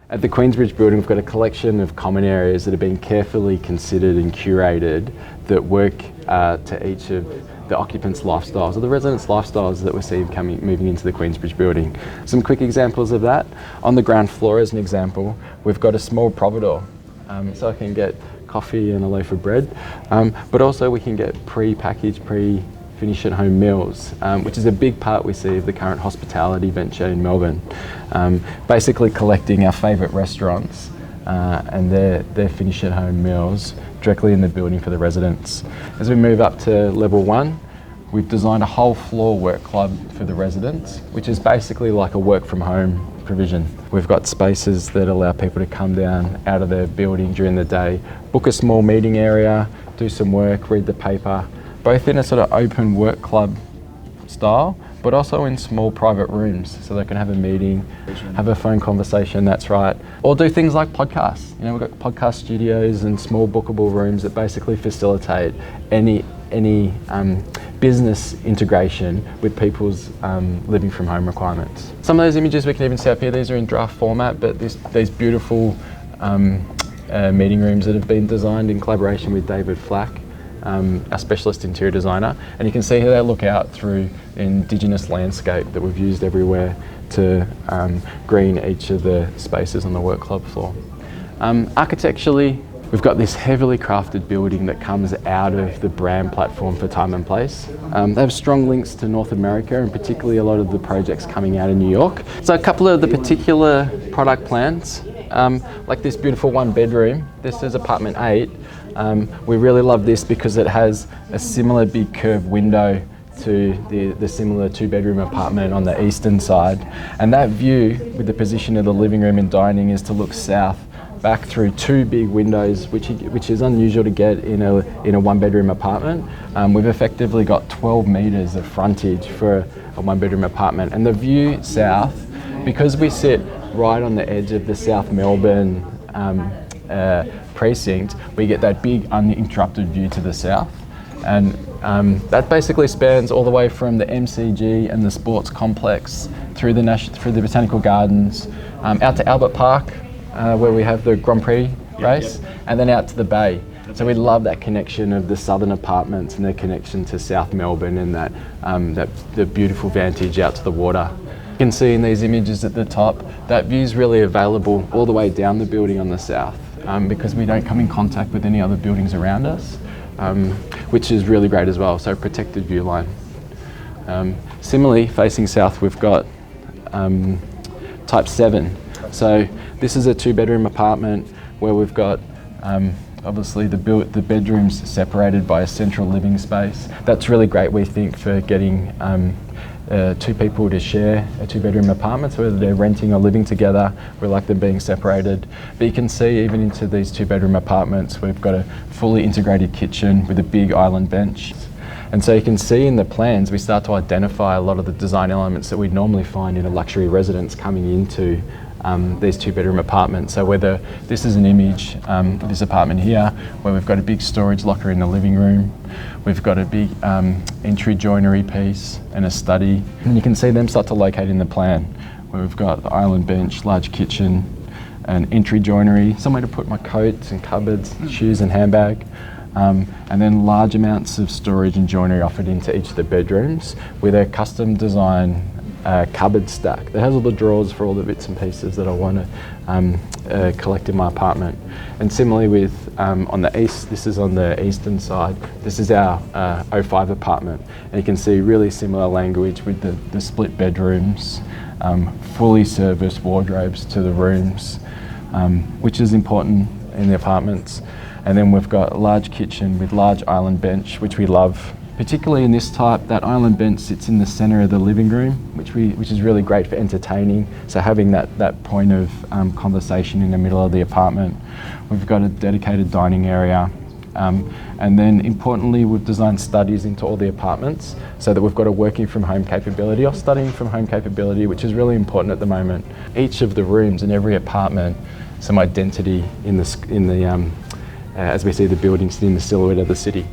At the Queensbridge building, we've got a collection of common areas that have been carefully considered and curated that work to each of the occupants' lifestyles, or the residents' lifestyles that we're seeing moving into the Queensbridge building. Some quick examples of that. On the ground floor, as an example, we've got a small providor, so I can get coffee and a loaf of bread, but also we can get pre-packaged, finish at home meals, which is a big part we see of the current hospitality venture in Melbourne. Basically collecting our favourite restaurants and their finish at home meals directly in the building for the residents. As we move up to level 1, we've designed a whole floor work club for the residents, which is basically like a work from home provision. We've got spaces that allow people to come down out of their building during the day, book a small meeting area, do some work, read the paper, both in a sort of open work club style, but also in small private rooms, so they can have a meeting, have a phone conversation, that's right, or do things like podcasts. You know, we've got podcast studios and small bookable rooms that basically facilitate any business integration with people's living from home requirements. Some of those images we can even see up here, these are in draft format, but these beautiful meeting rooms that have been designed in collaboration with David Flack, our specialist interior designer, and you can see how they look out through Indigenous landscape that we've used everywhere to green each of the spaces on the work club floor. Architecturally, we've got this heavily crafted building that comes out of the brand platform for Time and Place. They have strong links to North America, and particularly a lot of the projects coming out of New York. So a couple of the particular product plans, like this beautiful 1-bedroom, this is apartment 8. We really love this because it has a similar big curved window to the similar 2-bedroom apartment on the eastern side. And that view, with the position of the living room and dining, is to look south back through 2 big windows, which is unusual to get in a 1-bedroom apartment. We've effectively got 12 metres of frontage for a 1-bedroom apartment. And the view south, because we sit right on the edge of the South Melbourne precinct, we get that big uninterrupted view to the south, and that basically spans all the way from the MCG and the sports complex through the Botanical Gardens, out to Albert Park, where we have the Grand Prix race, and then out to the bay. So we love that connection of the southern apartments and their connection to South Melbourne, and the beautiful vantage out to the water. You can see in these images at the top, that view is really available all the way down the building on the south, because we don't come in contact with any other buildings around us, which is really great as well, so protected view line. Similarly, facing south, we've got type 7. So this is a 2-bedroom apartment where we've got obviously the bedrooms separated by a central living space. That's really great, we think, for getting 2 people to share a 2-bedroom apartment, so whether they're renting or living together, we like them being separated. But you can see even into these 2-bedroom apartments, we've got a fully integrated kitchen with a big island bench. And so you can see in the plans, we start to identify a lot of the design elements that we'd normally find in a luxury residence coming into these 2-bedroom apartments. So whether this is an image of this apartment here, where we've got a big storage locker in the living room, we've got a big entry joinery piece and a study. And you can see them start to locate in the plan, where we've got the island bench, large kitchen, and entry joinery, somewhere to put my coats and cupboards, shoes and handbag. And then large amounts of storage and joinery offered into each of the bedrooms with a custom design cupboard stack that has all the drawers for all the bits and pieces that I want to collect in my apartment. And similarly with on the east, this is on the eastern side, this is our 05 apartment, and you can see really similar language with the split bedrooms, fully serviced wardrobes to the rooms, which is important in the apartments. And then we've got a large kitchen with large island bench, which we love. Particularly in this type, that island bench sits in the centre of the living room, which is really great for entertaining. So having that point of conversation in the middle of the apartment. We've got a dedicated dining area. And then importantly, we've designed studies into all the apartments so that we've got a working from home capability or studying from home capability, which is really important at the moment. Each of the rooms in every apartment, some identity in the as we see the buildings in the silhouette of the city.